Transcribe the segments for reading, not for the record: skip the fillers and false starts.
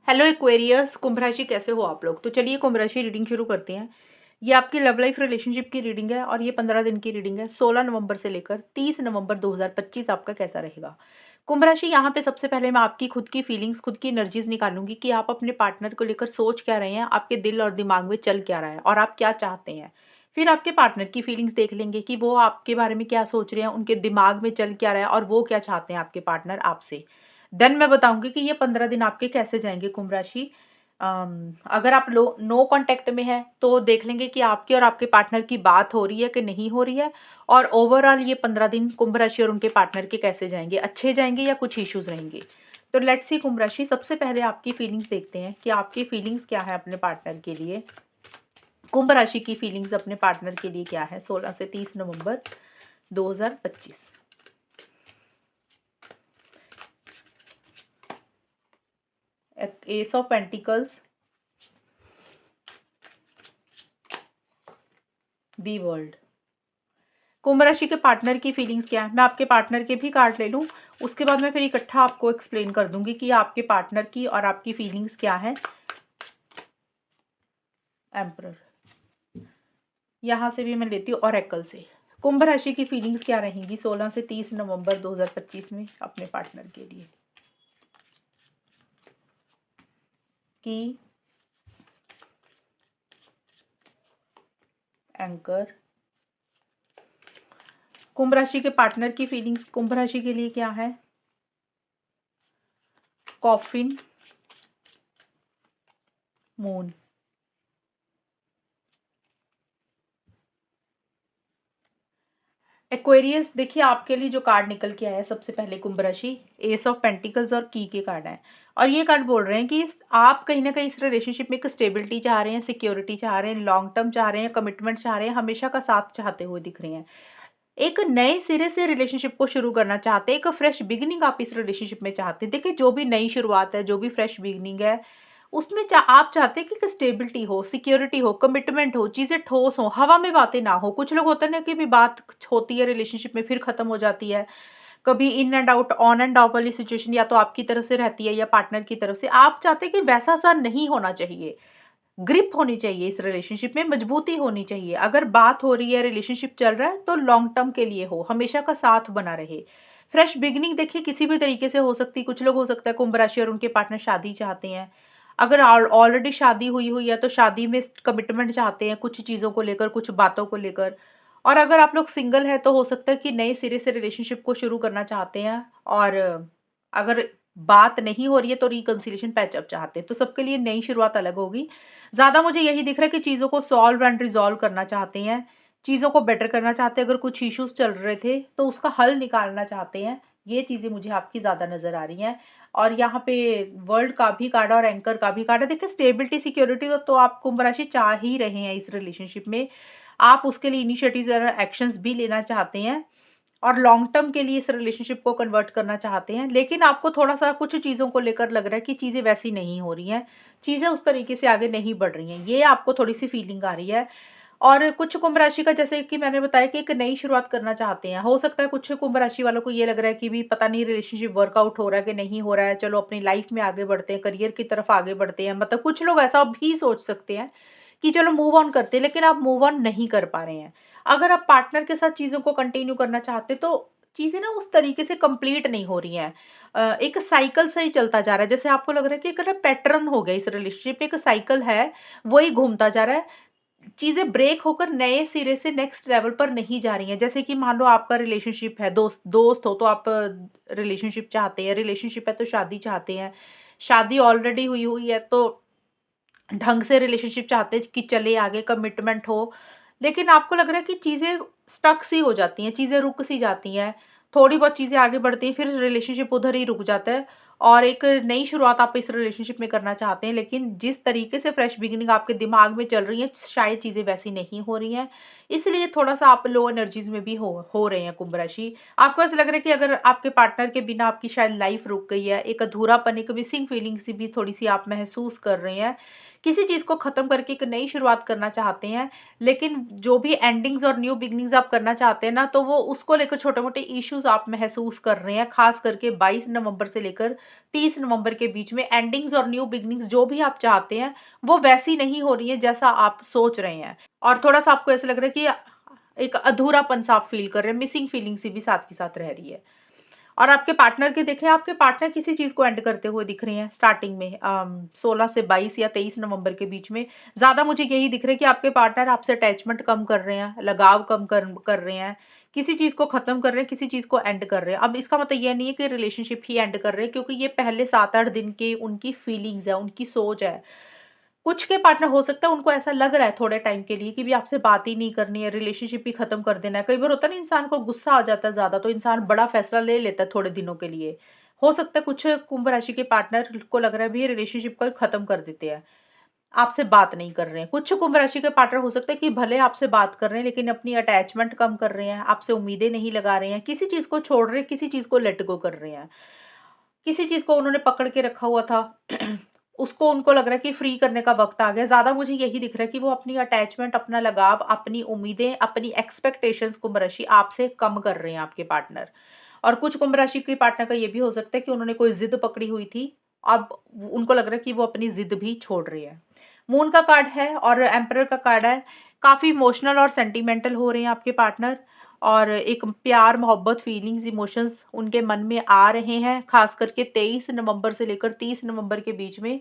Hello Aquarius, कुंभ राशि कैसे हो आप लोग। तो चलिए कुंभ राशि रीडिंग शुरू करते हैं। ये आपकी लव लाइफ रिलेशनशिप की रीडिंग है और ये 15 दिन की रीडिंग है। 16 नवंबर से लेकर 30 नवंबर 2025 आपका कैसा रहेगा। कुंभ राशि, यहाँ पे सबसे पहले मैं आपकी खुद की फीलिंग्स, खुद की एनर्जीज निकालूंगी कि आप अपने पार्टनर को लेकर सोच क्या रहे हैं, आपके दिल और दिमाग में चल क्या रहा है और आप क्या चाहते हैं। फिर आपके पार्टनर की फीलिंग्स देख लेंगे कि वो आपके बारे में क्या सोच रहे हैं, उनके दिमाग में चल क्या रहा है और वो क्या चाहते हैं आपके पार्टनर आपसे। देन मैं बताऊंगी कि ये 15 दिन आपके कैसे जाएंगे कुंभ राशि। अगर आप लो नो कांटेक्ट में है तो देख लेंगे कि आपके और आपके पार्टनर की बात हो रही है कि नहीं हो रही है। और ओवरऑल ये 15 दिन कुंभ राशि और उनके पार्टनर के कैसे जाएंगे, अच्छे जाएंगे या कुछ इश्यूज रहेंगे। तो लेट्स सी कुंभ राशि, सबसे पहले आपकी फीलिंग्स देखते हैं कि आपकी फीलिंग्स क्या है अपने पार्टनर के लिए। कुंभ राशि की फीलिंग्स अपने पार्टनर के लिए क्या है 16 से 30 नवंबर 2025। Ace of pentacles, the world. कुंभ राशि के पार्टनर की फीलिंग्स क्या है, मैं आपके पार्टनर के भी कार्ड ले लूं, उसके बाद मैं फिर इकट्ठा आपको एक्सप्लेन कर दूंगी कि आपके पार्टनर की और आपकी फीलिंग्स क्या है। एम्परर, यहां से भी मैं लेती हूँ ओरेकल से। कुंभ राशि की फीलिंग्स क्या रहेंगी 16 से 30 नवंबर 2025 में अपने पार्टनर के लिए। की, एंकर। कुंभ राशि के पार्टनर की फीलिंग्स कुंभ राशि के लिए क्या है। Coffin, moon. एक्वेरियस, देखिए आपके लिए जो कार्ड निकल के आया है सबसे पहले कुंभ राशि, एस ऑफ पेंटिकल्स और की के कार्ड हैं। और ये कार्ड बोल रहे हैं कि आप कहीं ना कहीं इस रिलेशनशिप में एक स्टेबिलिटी चाह रहे हैं, सिक्योरिटी चाह रहे हैं, लॉन्ग टर्म चाह रहे हैं, कमिटमेंट चाह रहे हैं, हमेशा का साथ चाहते हुए दिख रहे हैं। एक नए सिरे से रिलेशनशिप को शुरू करना चाहते हैं, एक फ्रेश बिगिनिंग आप इस रिलेशनशिप में चाहते हैं। देखिए जो भी नई शुरुआत है, जो भी फ्रेश बिगिनिंग है, उसमें आप चाहते हैं कि एक स्टेबिलिटी हो, सिक्योरिटी हो, कमिटमेंट हो, चीजें ठोस हो, हवा में बातें ना हो। कुछ लोग होते हैं ना कि भी बात होती है रिलेशनशिप में फिर खत्म हो जाती है। कभी in and out, on end of वाली सिचुएशन या तो आपकी तरफ से रहती है या पार्टनर की तरफ से। आप चाहते हैं कि वैसा सा नहीं होना चाहिए। ग्रिप होनी चाहिए इस रिलेशनशिप में, मजबूती होनी चाहिए। अगर बात हो रही है, रिलेशनशिप चल रहा है तो लॉन्ग टर्म के लिए हो, हमेशा का साथ बना रहे। फ्रेश बिगिनिंग देखिए किसी भी तरीके से हो सकती है। कुछ लोग हो सकता है कुंभ राशि और उनके पार्टनर शादी चाहते हैं। अगर ऑलरेडी शादी हुई हुई है तो शादी में कमिटमेंट चाहते हैं, कुछ चीजों को लेकर, कुछ बातों को लेकर। और अगर आप लोग सिंगल है तो हो सकता है कि नए सिरे से रिलेशनशिप को शुरू करना चाहते हैं। और अगर बात नहीं हो रही है तो रिकंसिलिएशन पैचअप चाहते हैं। तो सबके लिए नई शुरुआत अलग होगी। ज़्यादा मुझे यही दिख रहा है कि चीज़ों को सॉल्व एंड रिज़ॉल्व करना चाहते हैं, चीज़ों को बेटर करना चाहते हैं। अगर कुछ इश्यूज़ चल रहे थे, तो उसका हल निकालना चाहते हैं। ये चीज़ें मुझे आपकी ज़्यादा नज़र आ रही हैं। और यहाँ पे वर्ल्ड का भी कार्ड और एंकर का भी कार्ड है। देखिए स्टेबिलिटी, सिक्योरिटी तो आप कुंभ राशि चाह ही रहे हैं इस रिलेशनशिप में। आप उसके लिए इनिशिएटिव्स और एक्शंस भी लेना चाहते हैं और लॉन्ग टर्म के लिए इस रिलेशनशिप को कन्वर्ट करना चाहते हैं। लेकिन आपको थोड़ा-सा कुछ चीज़ों को लेकर लग रहा है कि चीज़ें वैसी नहीं हो रही हैं, चीज़ें उस तरीके से आगे नहीं बढ़ रही हैं। ये आपको थोड़ी-सी फीलिंग आ रही है। और कुछ कुंभ राशि का, जैसे कि मैंने बताया, कि एक नई शुरुआत करना चाहते हैं। हो सकता है कुछ कुंभ राशि वालों को ये लग रहा है कि भी पता नहीं रिलेशनशिप वर्कआउट हो रहा है कि नहीं हो रहा है, चलो अपनी लाइफ में आगे बढ़ते हैं, करियर की तरफ आगे बढ़ते हैं। मतलब कुछ लोग ऐसा भी सोच सकते हैं कि चलो मूव ऑन करते हैं, लेकिन आप मूव ऑन नहीं कर पा रहे हैं। अगर आप पार्टनर के साथ चीज़ों को कंटिन्यू करना चाहते तो चीज़ें ना उस तरीके से कंप्लीट नहीं हो रही हैं। एक साइकिल से ही चलता जा रहा है। जैसे आपको लग रहा है कि एक ना पैटर्न हो गया इस रिलेशनशिप, एक साइकिल है, वही घूमता जा रहा है। चीज़ें ब्रेक होकर नए सिरे से नेक्स्ट लेवल पर नहीं जा रही हैं। जैसे कि मान लो आपका रिलेशनशिप है, दोस्त दोस्त हो तो आप रिलेशनशिप चाहते हैं, रिलेशनशिप है तो शादी चाहते हैं, शादी ऑलरेडी हुई हुई है तो ढंग से रिलेशनशिप चाहते हैं कि चले आगे, कमिटमेंट हो। लेकिन आपको लग रहा है कि चीज़ें स्टक सी हो जाती हैं, चीज़ें रुक सी जाती हैं। थोड़ी बहुत चीज़ें आगे बढ़ती हैं, फिर रिलेशनशिप उधर ही रुक जाता है। और एक नई शुरुआत आप इस रिलेशनशिप में करना चाहते हैं, लेकिन जिस तरीके से फ्रेश बिगिनिंग आपके दिमाग में चल रही है, शायद चीज़ें वैसी नहीं हो रही हैं। इसलिए थोड़ा-सा आप लो एनर्जीज़ में भी हो रहे हैं कुंभ राशि। आपको ऐसा लग रहा है कि अगर आपके पार्टनर के बिना आपकी शायद लाइफ़ रुक गई है, एक अधूरापन, एक मिसिंग फीलिंग सी भी थोड़ी-सी आप महसूस कर रहे हैं। किसी चीज़ को ख़त्म करके एक नई शुरुआत करना चाहते हैं, लेकिन जो भी एंडिंग्स और न्यू बिगिनिंग्स आप करना चाहते हैं ना, तो वो उसको लेकर छोटे-मोटे इश्यूज़ आप महसूस कर रहे हैं। ख़ास करके 22 नवंबर से लेकर 30 नवंबर के बीच में एंडिंग्स और न्यू बिगिनिंग्स जो भी आप चाहते हैं, वो वैसी नहीं हो रही है जैसा आप सोच रहे हैं। और थोड़ा-सा आपको ऐसा लग रहा है कि एक अधूरापन-सा आप फ़ील कर रहे हैं, मिसिंग फीलिंग सी भी साथ के साथ रह रही है। और आपके पार्टनर के देखें, आपके पार्टनर किसी चीज़ को एंड करते हुए दिख रहे हैं स्टार्टिंग में 16 से 22 या 23 नवंबर के बीच में। ज़्यादा मुझे यही दिख रहा है कि आपके पार्टनर आपसे अटैचमेंट कम कर रहे हैं, लगाव कम कर रहे हैं, किसी चीज़ को ख़त्म कर रहे हैं, किसी चीज़ को एंड कर रहे हैं। अब इसका मतलब ये नहीं है कि रिलेशनशिप ही एंड कर रहे हैं, क्योंकि ये पहले 7-8 दिन के उनकी फीलिंग्स है, उनकी सोच है। कुछ के पार्टनर हो सकता है उनको ऐसा लग रहा है थोड़े टाइम के लिए कि भी आपसे बात ही नहीं करनी है, रिलेशनशिप ही खत्म कर देना है। कई बार होता है ना, इंसान को गुस्सा आ जाता है ज़्यादा, तो इंसान बड़ा फैसला ले लेता है थोड़े दिनों के लिए। हो सकता है कुछ कुंभ राशि के पार्टनर को लग रहा है भी रिलेशनशिप को ही खत्म कर देते हैं, आपसे बात नहीं कर रहे हैं। कुछ कुंभ राशि के पार्टनर हो सकता है कि भले आपसे बात कर रहे हैं, लेकिन अपनी अटैचमेंट कम कर रहे हैं, आपसे उम्मीदें नहीं लगा रहे हैं, किसी चीज़ को छोड़ रहे हैं, किसी चीज़ को लेट गो कर रहे हैं। किसी चीज़ को उन्होंने पकड़ के रखा हुआ था, उसको उनको लग रहा है कि फ्री करने का वक़्त आ गया। ज़्यादा मुझे यही दिख रहा है कि वो अपनी अटैचमेंट, अपना लगाव, अपनी उम्मीदें, अपनी एक्सपेक्टेशंस कुंभ राशि आपसे कम कर रहे हैं आपके पार्टनर। और कुछ कुंभ राशि के पार्टनर का ये भी हो सकता है कि उन्होंने कोई ज़िद पकड़ी हुई थी, अब उनको लग रहा है कि वो अपनी ज़िद भी छोड़ रहे हैं। मून का कार्ड है और एम्परर का कार्ड है। काफ़ी इमोशनल और सेंटिमेंटल हो रहे हैं आपके पार्टनर, और एक प्यार, मोहब्बत, फीलिंग्स, इमोशंस उनके मन में आ रहे हैं, ख़ास करके 23 नवंबर से लेकर 30 नवंबर के बीच में।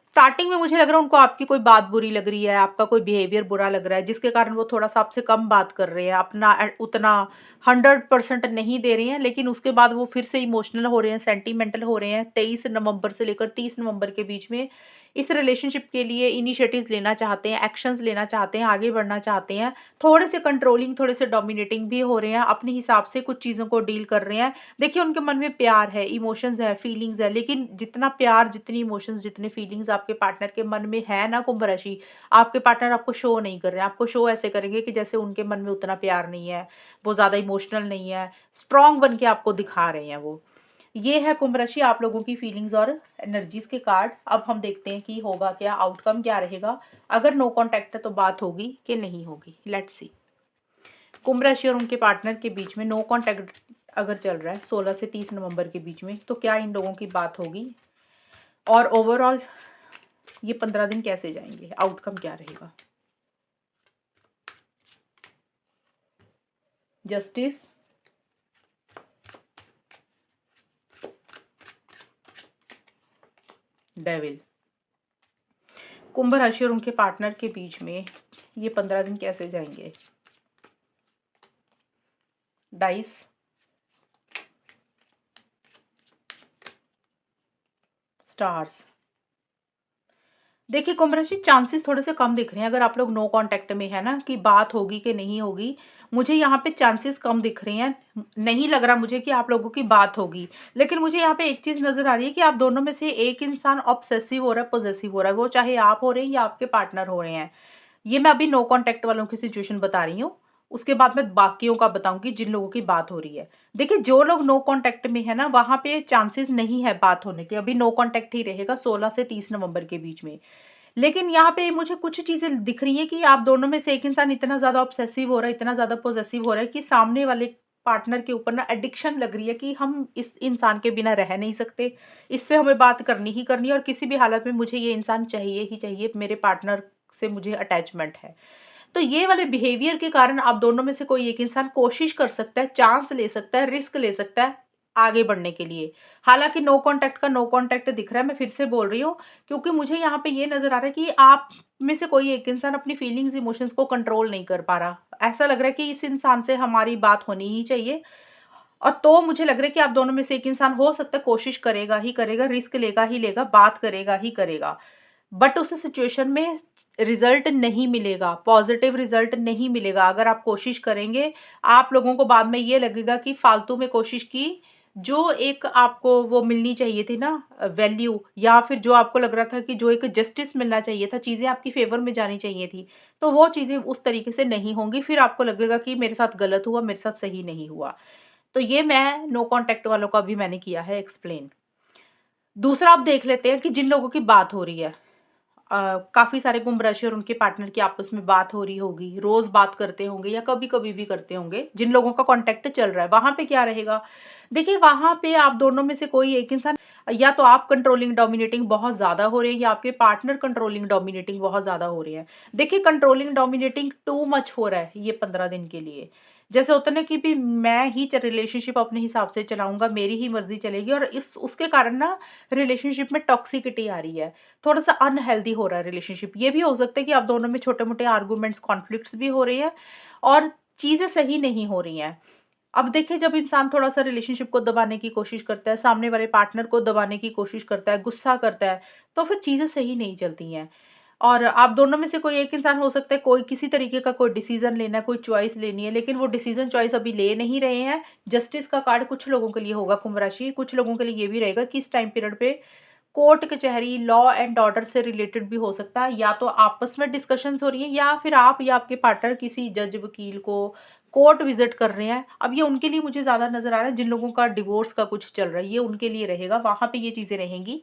स्टार्टिंग में मुझे लग रहा है उनको आपकी कोई बात बुरी लग रही है, आपका कोई बिहेवियर बुरा लग रहा है, जिसके कारण वो थोड़ा-सा आपसे कम बात कर रहे हैं, अपना उतना 100% नहीं दे रहे हैं, लेकिन उसके बाद वो फिर से इमोशनल हो रहे हैं, सेंटिमेंटल हो रहे हैं। 23 नवंबर से लेकर 30 नवंबर के बीच में इस रिलेशनशिप के लिए इनिशिएटिव्स लेना चाहते हैं, एक्शंस लेना चाहते हैं, आगे बढ़ना चाहते हैं। थोड़े से कंट्रोलिंग, थोड़े से डोमिनेटिंग भी हो रहे हैं, अपने हिसाब से कुछ चीज़ों को डील कर रहे हैं। देखिए, उनके मन में प्यार है, इमोशंस है, फीलिंग्स है, लेकिन जितना प्यार, जितनी इमोशंस, जितनी फीलिंग्स आपके पार्टनर के मन में है ना कुंभ राशि, आपके पार्टनर आपको शो नहीं कर रहे हैं। आपको शो ऐसे करेंगे कि जैसे उनके मन में उतना प्यार नहीं है, वो ज़्यादा इमोशनल नहीं है, स्ट्रॉन्ग बन के आपको दिखा रहे हैं वो। ये है कुंभ राशि आप लोगों की फीलिंग्स और एनर्जीज़ के कार्ड। अब हम देखते हैं कि होगा क्या, आउटकम क्या रहेगा। अगर नो कॉन्टैक्ट है तो बात होगी कि नहीं होगी? Let's see. कुंभ राशि और उनके पार्टनर के बीच में नो कॉन्टैक्ट अगर चल रहा है 16 से 30 नवंबर के बीच में, तो क्या इन लोगों की बात होगी? और ओवरऑल ये 15 दिन कैसे जाएँगे? आउटकम क्या रहेगा? Justice, devil. कुंभ राशि और उनके पार्टनर के बीच में ये 15 दिन कैसे जाएँगे? Dice, stars. देखिए, कुंभ राशि चांसेस थोड़े से कम दिख रहे हैं, अगर आप लोग नो कांटेक्ट में है ना, कि बात होगी कि नहीं होगी, मुझे यहाँ पे चांसेस कम दिख रहे हैं। नहीं लग रहा मुझे कि आप लोगों की बात होगी, लेकिन मुझे यहाँ पे एक चीज़ नज़र आ रही है कि आप दोनों में से एक इंसान ऑब्सेसिव हो रहा है, पॉसेसिव हो रहा है, वो चाहे आप हो रहे हैं या आपके पार्टनर हो रहे हैं। ये मैं अभी नो कांटेक्ट वालों की सिचुएशन बता रही हूँ, उसके बाद मैं बाकियों का बताऊँगी जिन लोगों की बात हो रही है। देखिए, जो लोग नो कांटेक्ट में है ना, वहाँ पे चांसेस नहीं है बात होने के, अभी नो कांटेक्ट ही रहेगा 16 से 30 नवंबर के बीच में। लेकिन यहाँ पे मुझे कुछ चीज़ें दिख रही हैं कि आप दोनों में से एक इंसान इतना ज़्यादा ऑब्सेसिव हो रहा है, इतना ज़्यादा पॉसेसिव हो रहा है कि सामने वाले पार्टनर के ऊपर ना एडिक्शन लग रही है कि हम इस इंसान के बिना रह नहीं सकते, इससे हमें बात करनी ही करनी है और किसी भी हालत में मुझे ये इंसान चाहिए ही चाहिए, मेरे पार्टनर से मुझे अटैचमेंट है। तो ये वाले बिहेवियर के कारण आप दोनों में से कोई एक इंसान कोशिश कर सकता है, चांस ले सकता है, रिस्क ले सकता है आगे बढ़ने के लिए। हालाँकि नो कॉन्टैक्ट का नो कॉन्टैक्ट दिख रहा है, मैं फिर से बोल रही हूँ, क्योंकि मुझे यहाँ पे ये नज़र आ रहा है कि आप में से कोई एक इंसान अपनी फीलिंग्स, इमोशंस को कंट्रोल नहीं कर पा रहा। ऐसा लग रहा है कि इस इंसान से हमारी बात होनी ही चाहिए, और तो मुझे लग रहा है कि आप दोनों में से एक इंसान हो सकता है कोशिश करेगा ही करेगा, रिस्क लेगा ही लेगा, बात करेगा ही करेगा। बट उस सिचुएशन में रिज़ल्ट नहीं मिलेगा, पॉज़िटिव रिज़ल्ट नहीं मिलेगा। अगर आप कोशिश करेंगे, आप लोगों को बाद में ये लगेगा कि फालतू में कोशिश की, जो एक आपको वो मिलनी चाहिए थी ना वैल्यू, या फिर जो आपको लग रहा था कि जो एक जस्टिस मिलना चाहिए था, चीज़ें आपकी फ़ेवर में जानी चाहिए थी, तो वो चीज़ें उस तरीके से नहीं होंगी। फिर आपको लगेगा कि मेरे साथ गलत हुआ, मेरे साथ सही नहीं हुआ। तो ये मैं नो कॉन्टैक्ट वालों का भी मैंने किया है एक्सप्लेन। दूसरा आप देख लेते हैं कि जिन लोगों की बात हो रही है, काफ़ी सारे कुंभ राशि और उनके पार्टनर की आपस में बात हो रही होगी, रोज़ बात करते होंगे या कभी-कभी भी करते होंगे, जिन लोगों का कॉन्टैक्ट चल रहा है, वहाँ पे क्या रहेगा? देखिए, वहाँ पे आप दोनों में से कोई एक इंसान, या तो आप कंट्रोलिंग डोमिनेटिंग बहुत ज़्यादा हो रहे हैं या आपके पार्टनर कंट्रोलिंग डोमिनेटिंग बहुत ज़्यादा हो रहे हैं। देखिए, कंट्रोलिंग डोमिनेटिंग टू मच हो रहा है ये 15 दिन के लिए। जैसे होता है ना कि भी मैं ही च रिलेशनशिप अपने हिसाब से चलाऊँगा, मेरी ही मर्ज़ी चलेगी, और इस उसके कारण ना रिलेशनशिप में टॉक्सिसिटी आ रही है। थोड़ा-सा अनहेल्दी हो रहा है रिलेशनशिप। ये भी हो सकता है कि आप दोनों में छोटे-मोटे आर्गुमेंट्स, कॉन्फ्लिक्ट्स भी हो रही हैं और चीज़ें सही नहीं हो रही हैं। अब देखिए, जब इंसान थोड़ा-सा रिलेशनशिप को दबाने की कोशिश करता है, सामने वाले पार्टनर को दबाने की कोशिश करता है, गुस्सा करता है, तो फिर चीज़ें सही नहीं चलती हैं। और आप दोनों में से कोई एक इंसान हो सकता है, कोई किसी तरीके का कोई डिसीज़न लेना है, कोई चॉइस लेनी है, लेकिन वो डिसीज़न चॉइस अभी ले नहीं रहे हैं। जस्टिस का कार्ड कुछ लोगों के लिए होगा कुंभ राशि, कुछ लोगों के लिए ये भी रहेगा कि इस टाइम पीरियड पे कोर्ट कचहरी, लॉ एंड ऑर्डर से रिलेटेड भी हो सकता है, या तो आपस में डिस्कशंस हो रही है या फिर आप या आपके पार्टनर किसी जज वकील को कोर्ट विजिट कर रहे हैं। अब ये उनके लिए मुझे ज़्यादा नज़र आ रहा है, जिन लोगों का डिवोर्स का कुछ चल रहा है, ये उनके लिए रहेगा, वहाँ पे ये चीज़ें रहेंगी।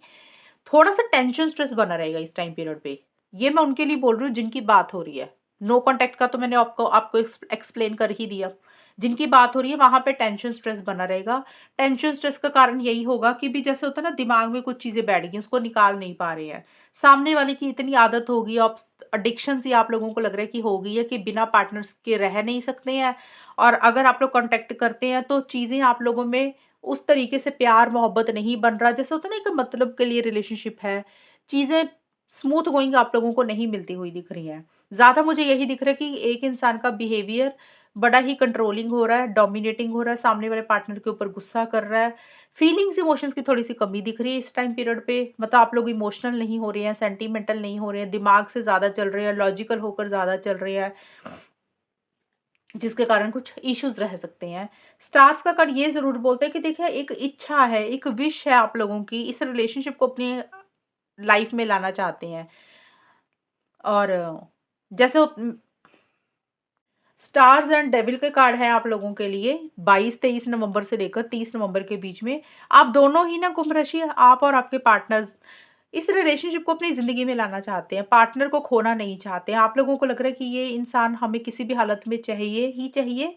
थोड़ा-सा टेंशन स्ट्रेस बना रहेगा इस टाइम पीरियड पे। ये मैं उनके लिए बोल रही हूँ जिनकी बात हो रही है। नो कॉन्टैक्ट का तो मैंने आपको आपको एक्सप्लेन कर ही दिया। जिनकी बात हो रही है वहाँ पे टेंशन स्ट्रेस बना रहेगा। टेंशन स्ट्रेस का कारण यही होगा कि भी जैसे होता है ना, दिमाग में कुछ चीज़ें बैठ गई, उसको निकाल नहीं पा रहे हैं। सामने वाले की इतनी आदत हो गई, अब एडिक्शन सी आप लोगों को लग रहा है कि हो गई है कि बिना पार्टनर्स के रह नहीं सकते हैं, और अगर आप लोग कॉन्टैक्ट करते हैं तो चीज़ें आप लोगों में उस तरीके से प्यार मोहब्बत नहीं बन रहा। जैसे होता है ना, एक मतलब के लिए रिलेशनशिप है, चीज़ें स्मूथ गोइंग आप लोगों को नहीं मिलती हुई दिख रही हैं। ज़्यादा मुझे यही दिख रहा है कि एक इंसान का बिहेवियर बड़ा ही कंट्रोलिंग हो रहा है, डोमिनेटिंग हो रहा है, सामने वाले पार्टनर के ऊपर गुस्सा कर रहा है। फीलिंग्स, इमोशंस की थोड़ी-सी कमी दिख रही है इस टाइम पीरियड पे। मतलब आप लोग इमोशनल नहीं हो रहे हैं, सेंटिमेंटल नहीं हो रहे हैं, दिमाग से ज़्यादा चल रहे हैं, लॉजिकल होकर ज़्यादा चल रहे हैं। जिसके कारण कुछ इश्यूज़ रह सकते हैं। स्टार्स का कार्ड ये ज़रूर बोलता है कि देखिए, एक इच्छा है, एक विश है आप लोगों की, इस रिलेशनशिप को अपनी लाइफ़ में लाना चाहते हैं। और जैसे स्टार्स एंड डेविल के कार्ड हैं आप लोगों के लिए 22-23 नवंबर से लेकर 30 नवंबर के बीच में। आप दोनों ही ना कुंभ राशि, आप और आपके पार्टनर्स इस रिलेशनशिप को अपनी ज़िंदगी में लाना चाहते हैं, पार्टनर को खोना नहीं चाहते हैं। आप लोगों को लग रहा है कि ये इंसान हमें किसी भी हालत में चाहिए ही चाहिए,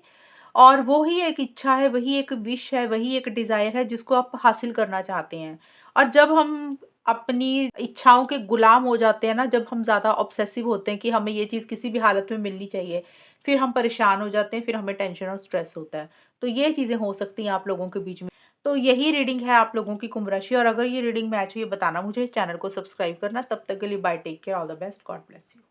और वो ही एक इच्छा है, वही एक विश है, वही एक डिज़ायर है जिसको आप हासिल करना चाहते हैं। और जब हम अपनी इच्छाओं के गुलाम हो जाते हैं ना, जब हम ज़्यादा ऑब्सेसिव होते हैं कि हमें ये चीज़ किसी भी हालत में मिलनी चाहिए, फिर हम परेशान हो जाते हैं, फिर हमें टेंशन और स्ट्रेस होता है। तो ये चीज़ें हो सकती हैं आप लोगों के बीच में। तो यही रीडिंग है आप लोगों की कुंभ राशि, और अगर ये रीडिंग मैच हुई है बताना मुझे, चैनल को सब्सक्राइब करना। तब तक के लिए bye, take care, all the best, God bless you.